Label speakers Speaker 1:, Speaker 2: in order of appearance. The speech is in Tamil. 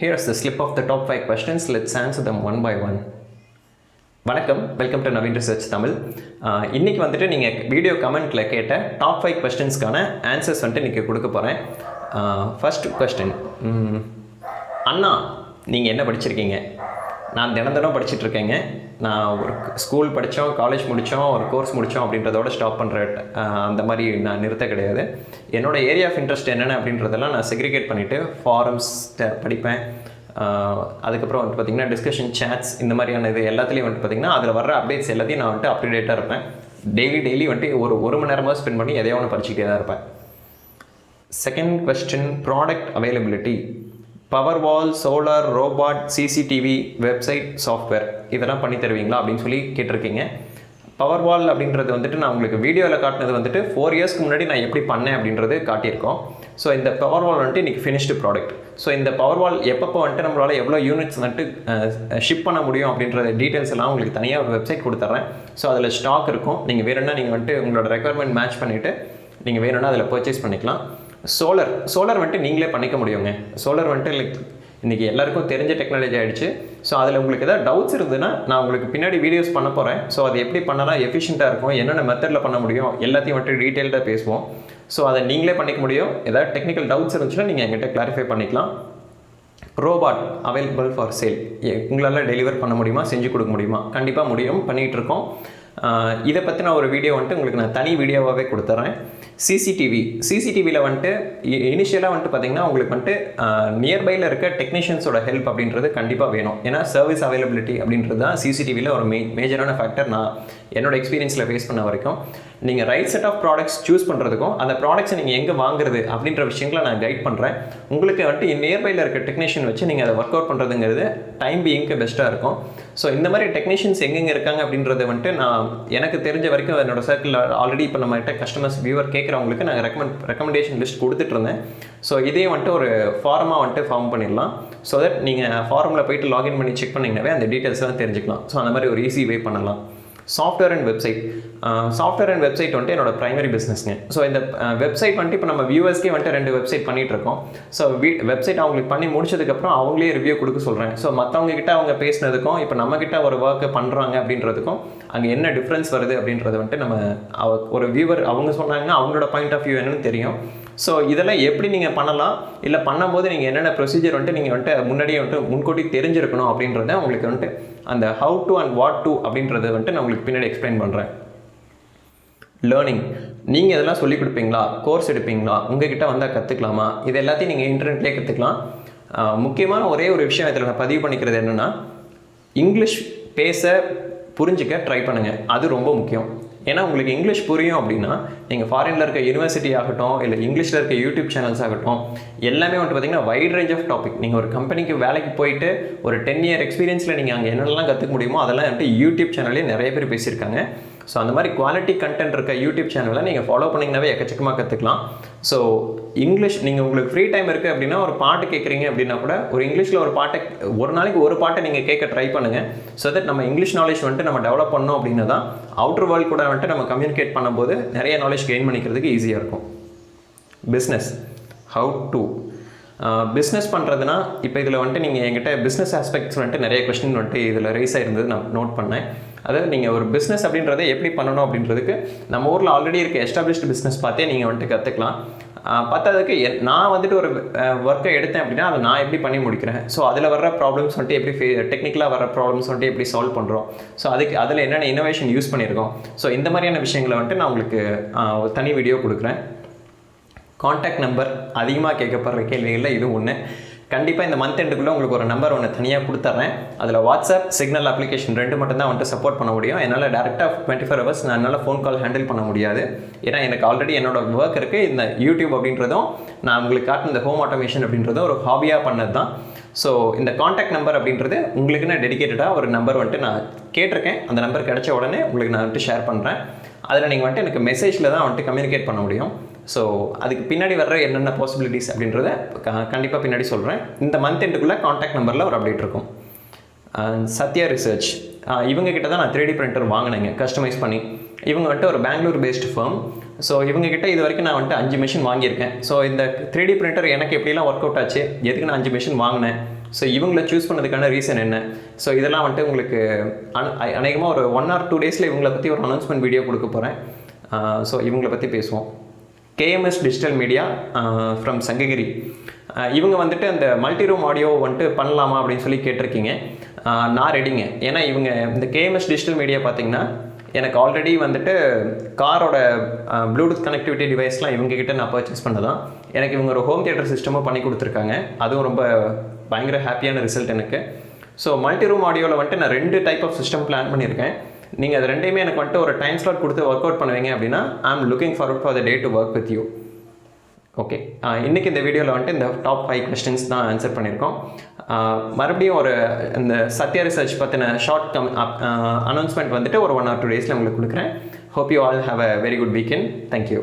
Speaker 1: Here's the slip of the top 5 questions. Let's answer them one by one. வணக்கம், welcome to Naveen research Tamil. இன்றைக்கி வந்துட்டு நீங்கள் வீடியோ கமெண்ட்டில் கேட்ட டாப் 5 கொஸ்டின்ஸ்க்கான ஆன்சர்ஸ் வந்துட்டு இன்றைக்கி கொடுக்க போகிறேன். ஃபர்ஸ்ட் கொஸ்டின், அண்ணா நீங்கள் என்ன படிச்சிருக்கீங்க? நான் தினம் படிச்சுட்ருக்கேங்க. நான் ஒரு ஸ்கூல் படித்தோம், காலேஜ் முடித்தோம், ஒரு கோர்ஸ் முடித்தோம் அப்படின்றதோட ஸ்டாப் பண்ணுற அந்த மாதிரி நான் நிறுத்த கிடையாது. என்னோடய ஏரியா ஆஃப் இன்ட்ரெஸ்ட் என்னென்ன அப்படின்றதெல்லாம் நான் செக்ரிகேட் பண்ணிவிட்டு ஃபாரம்ஸ் படிப்பேன். அதுக்கப்புறம் வந்துட்டு பார்த்திங்கன்னா டிஸ்கஷன் சேட்ஸ் இந்த மாதிரியான இது எல்லாத்துலேயும் வந்துட்டு பார்த்திங்கன்னா அதில் வர அப்டேட்ஸ் எல்லாத்தையும் நான் வந்துட்டு அப்டேட்டாக இருப்பேன். டெய்லி வந்துட்டு ஒரு மணி நேரமாக ஸ்பெண்ட் பண்ணி எதையோ ஒன்று படிச்சுக்கிட்டே தான் இருப்பேன். Second question, product availability. Power wall, solar, robot, CCTV, website, software இதெல்லாம் பண்ணி தருவீங்களா அப்படின்னு சொல்லி கேட்டிருக்கீங்க. பவர் வால் அப்படின்றது வந்துட்டு நான் உங்களுக்கு வீடியோவில் காட்டினது வந்துட்டு 4 இயர்ஸ்க்கு முன்னாடி நான் எப்படி பண்ணேன் அப்படின்றது காட்டியிருக்கோம். ஸோ இந்த பவர் வால் வந்துட்டு இன்றைக்கி ஃபினிஷ்டு ப்ராடக்ட். ஸோ இந்த பவர் வால் எப்பப்போ வந்துட்டு நம்மளால் எவ்வளோ யூனிட்ஸ் வந்துட்டு ஷிப் பண்ண முடியும் அப்படின்ற டீட்டெயில்ஸ் எல்லாம் உங்களுக்கு தனியாக ஒரு வெப்சைட் கொடுத்துட்றேன். ஸோ அதில் ஸ்டாக் இருக்கும். நீங்கள் வேணும்னா நீங்கள் வந்துட்டு உங்களோட ரெக்குவயர்மெண்ட் மேட்ச் பண்ணிவிட்டு நீங்கள் வேணும்னா அதில் பர்ச்சேஸ் பண்ணிக்கலாம். சோலார் வந்துட்டு நீங்களே பண்ணிக்க முடியுங்க. சோலார் வந்துட்டு லைக் இன்றைக்கி எல்லாருக்கும் தெரிஞ்ச டெக்னாலஜி ஆகிடுச்சு. ஸோ அதில் உங்களுக்கு எதாவது டவுட்ஸ் இருந்ததுன்னா நான் உங்களுக்கு பின்னாடி வீடியோஸ் பண்ண போகிறேன். ஸோ அது எப்படி பண்ணலாம், எஃபிஷியண்ட்டாக இருக்கும், என்னென்ன மெத்தடில் பண்ண முடியும் எல்லாத்தையும் வந்துட்டு டீட்டெயில்டாக பேசுவோம். ஸோ அதை நீங்களே பண்ணிக்க முடியும். ஏதாவது டெக்னிக்கல் டவுட்ஸ் இருந்துச்சுன்னா நீங்கள் என்கிட்ட கிளாரிஃபை பண்ணிக்கலாம். Robot available for sale. உங்களால் டெலிவர் பண்ண முடியுமா, செஞ்சு கொடுக்க முடியுமா? கண்டிப்பாக முடியும், பண்ணிகிட்ருக்கோம். இதை பற்றின ஒரு வீடியோ வந்துட்டு உங்களுக்கு நான் தனி வீடியோவாகவே கொடுத்துட்றேன். சிசிடிவியில் வந்துட்டு இனிஷியலாக வந்துட்டு பார்த்திங்கன்னா உங்களுக்கு வந்துட்டு நியர்பையில் இருக்க டெக்னீஷியன்ஸோட ஹெல்ப் அப்படின்றது கண்டிப்பாக வேணும். ஏன்னா சர்வீஸ் அவைலபிலிட்டி அப்படின்றது தான் சிசிடிவியில் ஒரு மேஜரான ஃபேக்டர். நான் என்னோட எக்ஸ்பீரியன்ஸில் ஃபேஸ் பண்ண வரைக்கும் நீங்கள் right set of products choose பண்ணுறதுக்கும் அந்த ப்ராடக்ட்ஸை நீங்கள் எங்கே வாங்குறது அப்படின்ற விஷயங்களை நான் கைட் பண்ணுறேன். உங்களுக்கு வந்துட்டு நியர்பையில் இருக்க டெக்னீஷியன் வச்சு நீங்கள் அதை ஒர்க் அவுட் பண்ணுறதுங்கிறது டைம் பீயிங்க்கு பெஸ்ட்டாக இருக்கும். ஸோ இந்த மாதிரி டெக்னீஷியன்ஸ் எங்கெங்கே இருக்காங்க அப்படின்றத வந்துட்டு நான் எனக்கு தெரிஞ்ச வரைக்கும் என்னோடய சர்க்கிள் ஆல்ரெடி இப்போ நம்மகிட்ட கஸ்டமர்ஸ் வியூவர் கேட்குறவங்களுக்கு நாங்கள் ரெக்கமெண்டேஷன் லிஸ்ட் கொடுத்துட்ருந்தேன். ஸோ இதே வந்துட்டு ஒரு ஃபார்மாக வந்துட்டு ஃபார்ம் பண்ணிடலாம். ஸோ தட் நீங்கள் ஃபார்மில் போய்ட்டு லாகின் பண்ணி செக் பண்ணிங்கனாவே அந்த டீட்டெயில்ஸ்லாம் தெரிஞ்சுக்கலாம். ஸோ அந்த மாதிரி ஒரு ஈஸி வே பண்ணலாம். சாஃப்ட்வேர் அண்ட் வெப்சைட் வந்துட்டு என்னோட ப்ரைமரி பிஸ்னஸ்ங்க. ஸோ இந்த வெப்சைட் வந்துட்டு இப்போ நம்ம வியூவர்ஸ்க்கே வந்துட்டு 2 வெப்சைட் பண்ணிகிட்டு இருக்கோம். ஸோ வெப்சைட் அவங்களுக்கு பண்ணி முடிச்சதுக்கப்புறம் அவங்களே ரிவ்யூ கொடுக்க சொல்கிறேன். ஸோ மற்றவங்க கிட்ட அவங்க பேசினதுக்கும் இப்போ நம்மக்கிட்ட ஒரு ஒர்க்கை பண்ணுறாங்க அப்படின்றதுக்கும் அங்கே என்ன டிஃப்ரென்ஸ் வருது அப்படின்றத வந்துட்டு நம்ம ஒரு வியூவர் அவங்க சொன்னாங்கன்னா அவங்களோட பாயிண்ட் ஆஃப் வியூ என்னன்னு தெரியும். ஸோ இதெல்லாம் எப்படி நீங்கள் பண்ணலாம், இல்லை பண்ணும்போது நீங்கள் என்னென்ன ப்ரொசீஜர் வந்துட்டு நீங்கள் வந்துட்டு முன்னாடியே வந்துட்டு முன்கூட்டி தெரிஞ்சிருக்கணும் அப்படின்றத உங்களுக்கு வந்துட்டு அந்த how to and what to அப்படின்றத வந்துட்டு நான் உங்களுக்கு பின்னாடி எக்ஸ்பிளைன் பண்ணுறேன். லேர்னிங், நீங்கள் இதெல்லாம் சொல்லிக் கொடுப்பீங்களா, கோர்ஸ் எடுப்பீங்களா, உங்ககிட்ட வந்தால் கற்றுக்கலாமா? இது எல்லாத்தையும் நீங்கள் இன்டர்நெட்லேயே கற்றுக்கலாம். முக்கியமான ஒரே ஒரு விஷயம் இதில் நான் பதிவு பண்ணிக்கிறது என்னென்னா, இங்கிலீஷ் பேச புரிஞ்சிக்க ட்ரை பண்ணுங்கள். அது ரொம்ப முக்கியம். ஏன்னா உங்களுக்கு இங்கிலீஷ் புரியும் அப்படின்னா நீங்கள் ஃபாரினில் இருக்க யூனிவர்சிட்டி ஆகட்டும், இல்லை இங்கிலீஷில் இருக்க யூடியூப் சேனல்ஸ் ஆகட்டும், எல்லாமே வந்துட்டு பார்த்திங்கன்னா வைட் ரேஞ்ச் ஆஃப் டாபிக். நீங்கள் ஒரு கம்பெனிக்கு வேலைக்கு போயிட்டு ஒரு 10 இயர் எக்ஸ்பீரியன்ஸில் நீங்கள் அங்கே என்னென்னலாம் கற்றுக்க முடியுமோ அதெல்லாம் வந்துட்டு யூடியூப் சேனல்லே நிறைய பேர் பேசியிருக்காங்க. ஸோ அந்த மாதிரி குவாலிட்டி கண்டென்ட் இருக்க யூடியூப் சேனலை நீங்கள் ஃபாலோ பண்ணிங்கனாவே எக்கச்சக்கமாக கற்றுக்கலாம். ஸோ இங்கிலீஷ் நீங்கள் உங்களுக்கு ஃப்ரீ டைம் இருக்குது அப்படின்னா ஒரு பாட்டு கேட்குறீங்க அப்படின்னா கூட ஒரு இங்கிலீஷில் ஒரு நாளைக்கு ஒரு பாட்டை நீங்கள் கேட்க ட்ரை பண்ணுங்கள். ஸோ தட் நம்ம இங்கிலீஷ் நாலேஜ் வந்துட்டு நம்ம டெவலப் பண்ணோம் அப்படின்னா தான் அவுட்டர் வேர்ல்டு கூட வந்துட்டு நம்ம கம்யூனிகேட் பண்ணும்போது நிறைய நாலேஜ் கெயின் பண்ணிக்கிறதுக்கு ஈஸியாக இருக்கும். பிஸ்னஸ், ஹவு டு பிஸ்னஸ் பண்ணுறதுனா இப்போ இதில் வந்துட்டு நீங்கள் என்கிட்ட பிஸ்னஸ் ஆஸ்பெக்ட்ஸ் வந்துட்டு நிறைய கொஸ்டின் வந்துட்டு இதில் ரைஸ் ஆகிருந்தது நான் நோட் பண்ணேன். அதாவது நீங்கள் ஒரு பிஸ்னஸ் அப்படின்றத எப்படி பண்ணணும் அப்படின்றதுக்கு நம்ம ஊரில் ஆல்ரெடி இருக்க எஸ்டாப்ளிஷ்டு பிஸ்னஸ் பார்த்தே நீங்கள் வந்துட்டு கற்றுக்கலாம். பார்த்ததுக்கு நான் வந்துட்டு ஒரு ஒர்க்கை எடுத்தேன் அப்படின்னா அதை நான் எப்படி பண்ணி முடிக்கிறேன், ஸோ அதில் வர்ற ப்ராப்ளம்ஸ் வந்துட்டு எப்படி டெக்னிக்கலாக வர ப்ராப்ளம்ஸ் வந்துட்டு எப்படி சால்வ் பண்ணுறோம், ஸோ அதில் என்னென்ன இன்னோவேஷன் யூஸ் பண்ணியிருக்கோம். ஸோ இந்த மாதிரியான விஷயங்களை வந்துட்டு நான் உங்களுக்கு ஒரு தனி வீடியோ கொடுக்குறேன். கான்டாக்ட் நம்பர் அதிகமாக கேட்கப்படுற கேள்விகளில் இது ஒன்று. கண்டிப்பாக இந்த மந்த் எண்டுக்குள்ளே உங்களுக்கு ஒரு நம்பர் ஒன்று தனியாக கொடுத்துட்றேன். அதில் வாட்ஸ்அப், சிக்னல் அப்ளிகேஷன் 2 மட்டும் தான் வந்துட்டு சப்போர்ட் பண்ண முடியும். என்னால் டேரெக்டாக 24 ஹவர்ஸ் என்னால் ஃபோன் கால் ஹேண்டில் பண்ண முடியாது. ஏன்னா எனக்கு ஆல்ரெடி என்னோட ஒர்க் இருக்குது. இந்த யூடியூப் அப்படின்றதும் நான் உங்களுக்கு காட்டின இந்த ஹோம் ஆட்டோமேஷன் அப்படின்றதும் ஒரு ஹாபியாக பண்ணது தான். ஸோ இந்த கான்டாக்ட் நம்பர் அப்படின்றது உங்களுக்குன்னு டெடிக்கேட்டடாக ஒரு நம்பர் வந்துட்டு நான் கேட்டிருக்கேன். அந்த நம்பர் கிடைச்ச உடனே உங்களுக்கு நான் வந்துட்டு ஷேர் பண்ணுறேன். அதில் நீங்கள் வந்துட்டு எனக்கு மெசேஜில் தான் வந்துட்டு கம்யூனிகேட் பண்ண முடியும். ஸோ அதுக்கு பின்னாடி வர்ற என்னென்ன பாசிபிலிட்டிஸ் அப்படின்றத கண்டிப்பாக பின்னாடி சொல்கிறேன். இந்த மந்த் எண்டுக்குள்ளே கான்டாக்ட் நம்பரில் ஒரு அப்டேட் இருக்கும். சத்யா ரிசர்ச், இவங்ககிட்ட தான் நான் 3D பிரிண்டர் வாங்கினேங்க கஸ்டமைஸ் பண்ணி. இவங்க வந்துட்டு ஒரு பெங்களூர் பேஸ்டு ஃபர்ம். ஸோ இவங்ககிட்ட இது வரைக்கும் நான் வந்துட்டு 5 மிஷின் வாங்கியிருக்கேன். ஸோ இந்த 3D பிரிண்டர் எனக்கு எப்படிலாம் ஒர்க் அவுட் ஆச்சு, எதுக்கு நான் 5 மிஷின் வாங்கினேன், ஸோ இவங்களை சூஸ் பண்ணதுக்கான ரீசன் என்ன, ஸோ இதெல்லாம் வந்துட்டு உங்களுக்கு அநேகமாக ஒரு 1 or 2 டேஸில் இவங்களை பற்றி ஒரு அனௌன்ஸ்மெண்ட் வீடியோ கொடுக்க போகிறேன். ஸோ இவங்களை பற்றி பேசுவோம். KMS Digital Media from Sankagiri. இவங்க வந்துட்டு அந்த மல்டி ரூம் ஆடியோ வந்துட்டு பண்ணலாமா அப்படின்னு சொல்லி கேட்டிருக்கீங்க. நான் ரெடிங்க. ஏன்னா இவங்க இந்த KMS Digital Media பார்த்தீங்கன்னா எனக்கு ஆல்ரெடி வந்துட்டு காரோட ப்ளூடூத் கனெக்டிவிட்டி டிவைஸ்லாம் இவங்ககிட்ட நான் பர்ச்சேஸ் பண்ணதான். எனக்கு இவங்க ஒரு ஹோம் தியேட்டர் சிஸ்டமும் பண்ணி கொடுத்துருக்காங்க. அதுவும் ரொம்ப பயங்கர ஹாப்பியான ரிசல்ட் எனக்கு. ஸோ மல்டி ரூம் ஆடியோவில் வந்துட்டு நான் 2 டைப் ஆஃப் சிஸ்டம் பிளான் பண்ணியிருக்கேன். நீங்கள் அது ரெண்டையுமே எனக்கு வந்துட்டு ஒரு டைம் ஸ்லாட் கொடுத்து ஒர்க் அவுட் பண்ணுவீங்க அப்படின்னா I am looking forward for the day to work with you. Okay, இன்றைக்கி இந்த வீடியோவில் வந்துட்டு இந்த டாப் 5 கொஸ்டின்ஸ் தான் ஆன்சர் பண்ணியிருக்கோம். மறுபடியும் ஒரு இந்த சத்யா ரிசர்ச் பற்றின ஷார்ட் அனௌன்ஸ்மெண்ட் வந்துட்டு ஒரு 1 or 2 டேஸில் உங்களுக்கு கொடுக்குறேன். Hope you all have a very good weekend. Thank you.